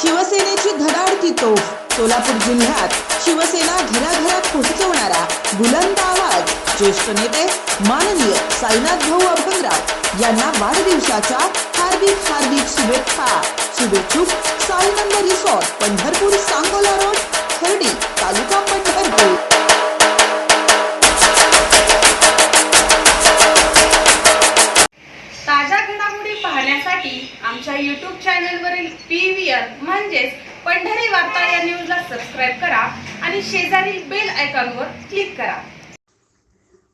शिवसेनेची धडाडती तोफ. सोलापूर जिल्ह्यात शिवसेना घराघरात पोहोचवणारा बुलंद आवाज. ज्येष्ठ नेते माननीय साईनाथ भाऊ अभंगराव यांना वाढदिवसाच्या हार्दिक हार्दिक शुभेच्छा. शुभेच्छुक साईनंद रिसॉर्ट, पंढरपूर, सांगोला रोड, खर्डी, तालुका पंढरपूर. ताज्या घडामोडी पाहण्यासाठी आमच्या YouTube चॅनलवरील PVR म्हणजेच पंढरी वार्ता या न्यूजला सबस्क्राइब करा आणि शेजारील बेल आयकॉनवर क्लिक करा.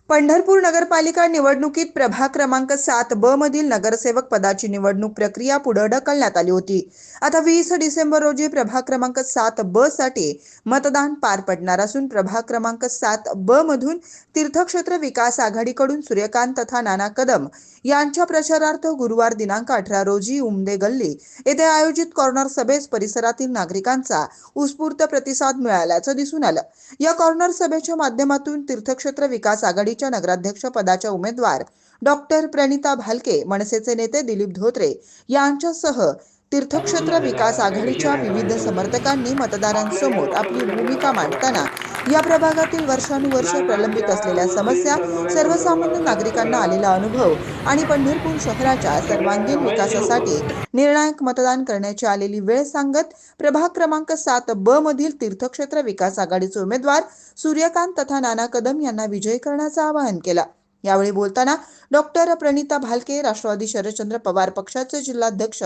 पंढरपूर नगरपालिका निवडणुकीत प्रभाग क्रमांक 7B मधील नगरसेवक पदाची निवडणूक प्रक्रिया पुढे ढकलण्यात आली होती. आता 20 डिसेंबर रोजी प्रभाग क्रमांक 7B साठी मतदान पार पडणार असून प्रभाग क्रमांक 7B मधून तीर्थक्षेत्र विकास आघाडीकडून सूर्यकांत तथा नाना कदम यांच्या प्रचारार्थ गुरुवार दिनांक 18 रोजी उमदे गल्ली येथे आयोजित कॉर्नर सभेस परिसरातील नागरिकांचा उत्स्फूर्त प्रतिसाद मिळाल्याचं दिसून आलं. या कॉर्नर सभेच्या माध्यमातून तीर्थक्षेत्र विकास आघाडीच्या नगराध्यक्ष पदाच्या उमेदवार डॉक्टर प्रणिता भालके, मनसेचे नेते दिलीप धोत्रे यांच्यासह तीर्थक्षेत्र विकास आघाडीच्या विविध समर्थकांनी मतदारांसमोर आपली भूमिका मांडताना या प्रभागातील वर्षानुवर्ष प्रलंबित असलेल्या समस्या, सर्वसामान्य नागरिकांना आलेला अनुभव आणि पंढरपूर शहराच्या सर्वांगीण विकासासाठी निर्णायक मतदान करण्याची आलेली वेळ सांगत प्रभाग क्रमांक 7B मधील तीर्थक्षेत्र विकास आघाडीचे उमेदवार सूर्यकांत तथा नाना कदम यांना विजयी करण्याचं आवाहन केलं. यावेळी बोलताना डॉक्टर प्रणिता भालके, राष्ट्रवादी शरदचंद्र पवार पक्षाचे जिल्हाध्यक्ष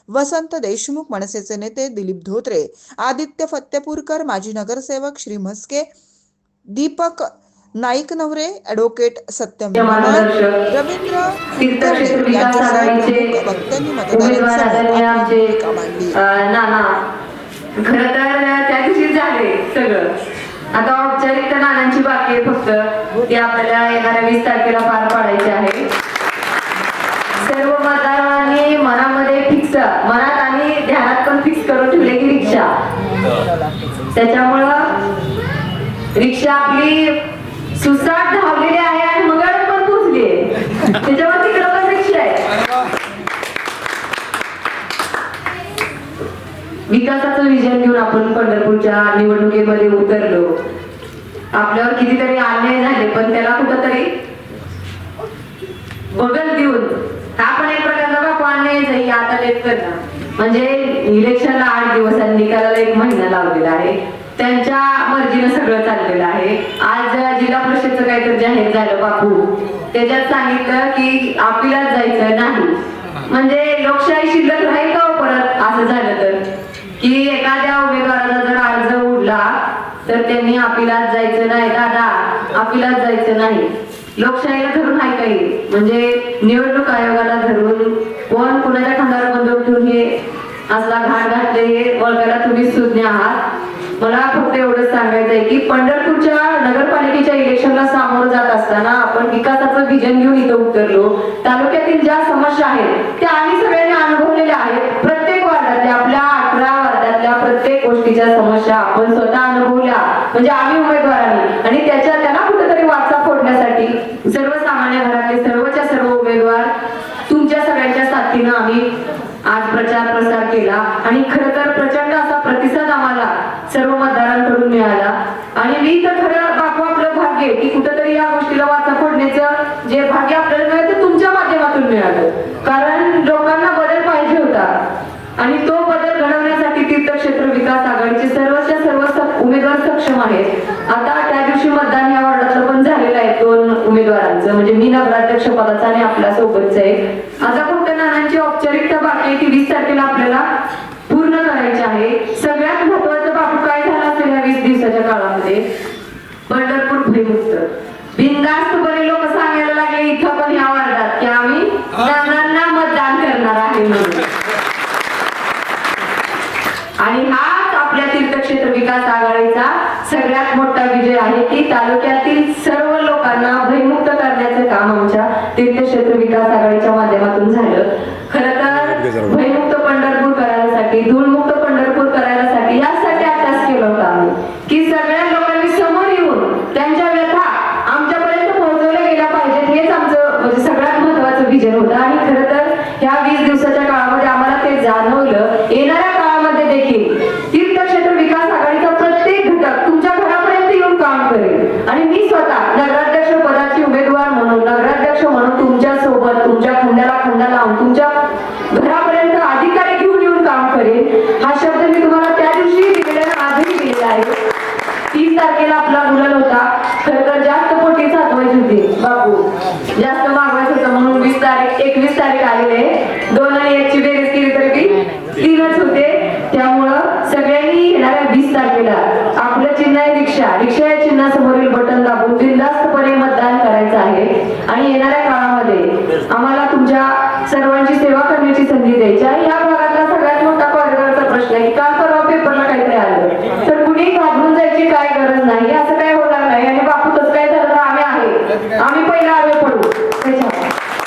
वसंत देशमुख, मनसेचे नेते दिलीप धोत्रे, आदित्य फत्तेपूरकर, माजी नगरसेवक श्री म्हस्के, दीपक नाईक नवरे, ॲडव्होकेट सत्यम रवींद्र यांच्यासह वक्त्यांनी मतदारांसमोर आपली भूमिका मांडली. खरं तर त्या दिवशी झाले सगळं. आता औपचारिकता नानांची बाकी आहे, फक्त ती आपल्याला येणाऱ्या 20 तारखेला पार पाडायची आहे. सर्व मतदारांनी मनामध्ये मनात आणि ध्यानात पण फिक्स करून ठेवले की रिक्षा. त्याच्यामुळं रिक्षा आपली सुसाट धावलेली आहे आणि मगाड पण पोचली आहे. त्याच्यावर तिकडं पण रिक्षा आहे. विकासाचं विजन घेऊन आपण पंढरपूरच्या निवडणुकीमध्ये उतरलो. आपल्यावर कितीतरी अन्याय झाले, पण त्याला कुठंतरी बगल देऊन हा पण एक प्रकारचा बापू अन्याय जाईल आता लेट करणं. म्हणजे इलेक्शनला 8 दिवस आणि निकालाला 1 महिना लावलेला आहे. त्यांच्या मर्जीनं सगळं चाललेलं आहे. आज जिल्हा परिषदचं काहीतरी जाहीर झालं बापू, त्याच्यात सांगितलं की आपल्याला जायचं नाही. म्हणजे लोकशाही शिल्लक राहील का परत असं झालं तर, की एखाद्या उमेदवाराचा जर अर्ज उडला तर त्यांनी अपिलात जायचं नाही. दादा, अपिलात जायचं नाही. लोकशाहीला धरून आहे काही, म्हणजे निवडणूक आयोगाला धरून कोण कुणाच्या खांद्यावर बंदूक ठेवून हे असला घाट घातले हे ओळखायला तुम्ही सुज्ञ आहात. मला फक्त एवढंच सांगायचं आहे की पंढरपूरच्या नगरपालिकेच्या इलेक्शनला सामोरं जात असताना आपण विकासाचं विजन घेऊन इथं उतरलो. तालुक्यातील ज्या समस्या आहेत त्या आम्ही सगळ्यांनी अनुभवलेल्या आहेत. प्रत्येक वार्डातल्या, आपल्या 18 वार्डातल्या प्रत्येक गोष्टीच्या समस्या आपण स्वतः अनुभवल्या, म्हणजे आम्ही उमेदवारांनी. आणि त्याला कुठेतरी वाचा फोडण्यासाठी सर्वसामान्य घरातले सर्वच्या सर्व उमेदवार तुमच्या सगळ्यांच्या साथीनं आम्ही आज प्रचार प्रसार केला. आणि खरं तर प्रचंड असा प्रतिसाद आम्हाला सर्व मतदारांकडून मिळाला. आणि मी तर खरं बापू आपलं भाग्य की कुठंतरी या गोष्टीला वाचा फोडण्याचं जे भाग्य आपल्याला मिळालं तुमच्या माध्यमातून मिळालं. कारण लोकांना बदल पाहिजे होता आणि तो बदल घडवण्यासाठी तीर्थक्षेत्र विकास आघाडीचे सर्वच्या सर्व उमेदवार सक्षम आहेत. आता त्या दिवशी मतदान या वार्डातलं पण झालेलं आहे 2 उमेदवारांचं, म्हणजे मी नगराध्यक्ष पदाचा आणि आपल्या सोबतच आहे. आता फक्त नानांची औपचारिकता बाकी आहे ती 20 तारखेला आपल्याला पूर्ण करायची आहे. सगळ्यात महत्वाचं बापू काय झालं असेल या 20 दिवसाच्या काळामध्ये, पंढरपूर भयमुक्त बिनधास्तपणे लोक सांगायला लागले इथं पण या वार्डात की आम्ही नानांना मतदान करणार आहे म्हणून. आणि हाच आपल्या तीर्थक्षेत्र विकास आघाडीचा सगळ्यात मोठा विजय आहे की तालुक्यातील सर्व लोकांना भयमुक्त करण्याचं काम आमच्या तीर्थक्षेत्र विकास आघाडीच्या माध्यमातून झालं. खरं तर भयमुक्त पंढरपूर करायसाठी, धूळमुक्त पंढरपूर करायसाठी यासाठी अभ्यास केला होता आम्ही की सगळ्या लोकांनी समोर येऊन त्यांच्या व्यथा आमच्यापर्यंत पोहोचवल्या गेल्या पाहिजेत. हेच आमचं म्हणजे सगळ्यात महत्वाचं विजन होतं. आणि खरं तर ह्या 20 दिवसाच्या काळामध्ये आम्हाला ते जाणवलं. येणाऱ्या काळामध्ये देखील तीर्थक्षेत्र विकास आघाडीचा प्रत्येक घटक तुमच्या घरापर्यंत येऊन काम करेल आणि मी स्वतः नगराध्यक्ष पदाची उमेदवार म्हणून नगराध्यक्ष म्हणून तुमच्या सोबत तुमच्या खंड्याला खंडा लावून तुमच्या घरापर्यंत अधिकारी घेऊन येऊन काम करेल हा शब्द मी तुम्हाला त्या दिवशी दिलेला आजही दिलेला आहे. 30 तारखेला आपला मुलं होता खरं तर जास्त पोटी साचवायची होती बापू जास्त मागवायचं होतं म्हणून 21 तारीख आलेले 2 आणि 1 ची बेरीज केली तरी बी 3च होते. त्यामुळं सगळ्यांनी येणाऱ्या 20 तारखेला आपलं चिन्ह आहे रिक्षा या चिन्हासमोरील बटन दाबून बिनधास्तपणे मतदान करायचं आहे आणि येणाऱ्या काळामध्ये आम्हाला तुमच्या सर्वांची सेवा करण्याची संधी द्यायची आहे. या भागातला सगळ्यात मोठा कॉरिडॉरचा प्रश्न आहे. काल परवा पेपरला काहीतरी आलं तर कुणी घाबरून जायची काय गरज नाही. असं काय होणार नाही आणि बापू तसं काय झालं तर आम्ही पहिला आवे पडू.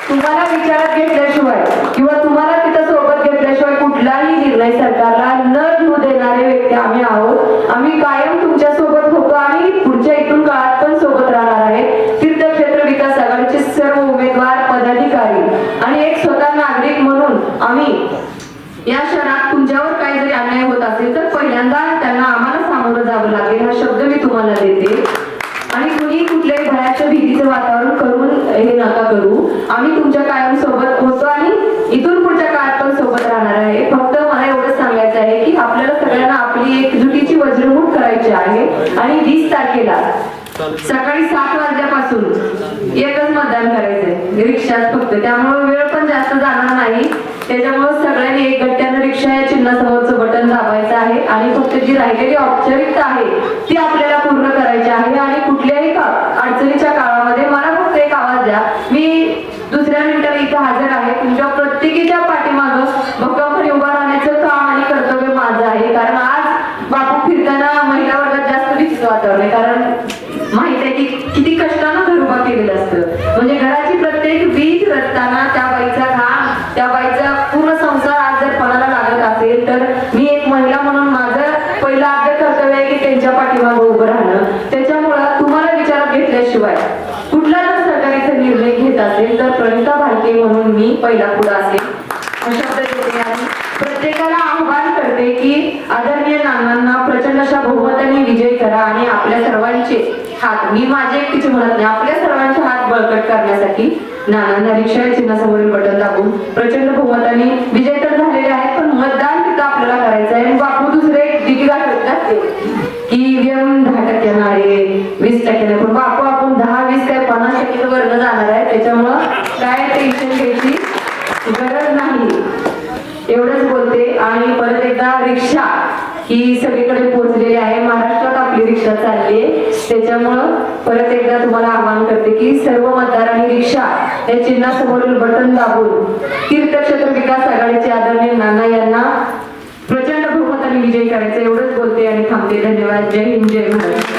तुम्हाला विचारात घेतल्याशिवाय किंवा तुम्हाला तिथं सोबत घेतल्याशिवाय कुठलाही निर्णय सरकारला न घेऊ देणारे व्यक्ती आम्ही आहोत. आम्ही कायम तुमच्या सोबत होतो आणि पुढच्या इथून काळात पण सोबत राहणार आहे. तीर्थक्षेत्र विकास आघाडीचे सर्व उमेदवार पदाधिकारी आणि एक स्वतः नागरिक म्हणून आम्ही या शहरात तुमच्यावर काही जरी अन्याय होत असेल तर पहिल्यांदा त्यांना आम्हाला सामोरं जावं लागेल हा शब्द मी तुम्हाला देते. आणि कुणी कुठल्याही भयाच्या भीतीचं वातावरण करून हे नका करू. आम्ही तुमच्या कायम सोबत होतो आणि इथून पुढच्या काळात पण सोबत राहणार आहे. फक्त मला एवढं सांगायचं आहे की आपल्याला सगळ्यांना आपली एकजुटीची वज्रमूठ करायची आहे आणि 20 तारखेला सकाळी 7 वाजल्यापासून एकच मतदान करायचंय रिक्षात फक्त. त्यामुळे वेळ पण जास्त जाणार नाही. त्याच्यामुळे सगळ्यांनी एक गट्ट्यानं रिक्षा या चिन्हासमोरचं बटन दाबायचं आहे आणि फक्त जी राहिलेली औपचारिकता आहे ती आपल्याला पूर्ण करायची आहे. आणि कुठल्याही अडचणीच्या काळामध्ये मला फक्त एक आवाज द्या. मी दुसऱ्या मिनिटाला इथं हजर आहे. तुमच्या प्रत्येकीच्या पाठीमागं भक्कमपणे उभा राहण्याचं काम आणि कर्तव्य माझं आहे. कारण आज बापू फिरताना महिला वर्गात जास्त भीतीचं वातावरण आहे. कारण माहित आहे की किती कष्टानं घर उभा केलेलं असतं. म्हणजे घराची प्रत्येक वीज रचताना त्या बाईचा घाम त्या बाईचा पूर्ण संसार आज जर पणाला लागत असेल तर मी एक महिला म्हणून माझं पहिलं आद्य कर्तव्य आहे की त्यांच्या पाठीमागं उभं राहणं. त्याच्यामुळं तुम्हाला विचारात घेतल्याशिवाय कुठला जर सरकारचा निर्णय घेत असेल तर प्रणिता भारती म्हणून मी पहिला पुढे असेल शब्द देते आणि प्रत्येकाला आव्हान करते की आदरणीय नानांना प्रचंड अशा बहुमताने विजय करा आणि आपल्या सर्वांचे हात मी माझे एकटीचे म्हणत नाही आपल्या सर्वांचे हात बळकट करण्यासाठी नानांना रिक्षा चिन्हासमोरील बटन दाबून प्रचंड बहुमताने विजय तर झालेले आहेत पण मतदान तिथं आपल्याला करायचं आहे. आणि बापू दुसरे दिगी घालते की ईव्हीएम 10% आहे 20% पण बापू आपण 10-20 काय 50% वरनं जाणार आहे. त्याच्यामुळं काय टेन्शन घ्यायची गरज नाही एवढंच बोलते. आणि परत एकदा रिक्षा ही सगळीकडे पोहोचलेली आहे. महाराष्ट्रात आपली रिक्षा चालली आहे. त्याच्यामुळं परत एकदा तुम्हाला आवाहन करते की सर्व मतदारांनी रिक्षा या चिन्हासमोरील बटन दाबून तीर्थक्षेत्र विकास आघाडीचे आदरणीय नाना यांना प्रचंड बहुमताने विजयी करायचं एवढंच बोलते आणि थांबते. धन्यवाद. जय हिंद जय महाराष्ट्र.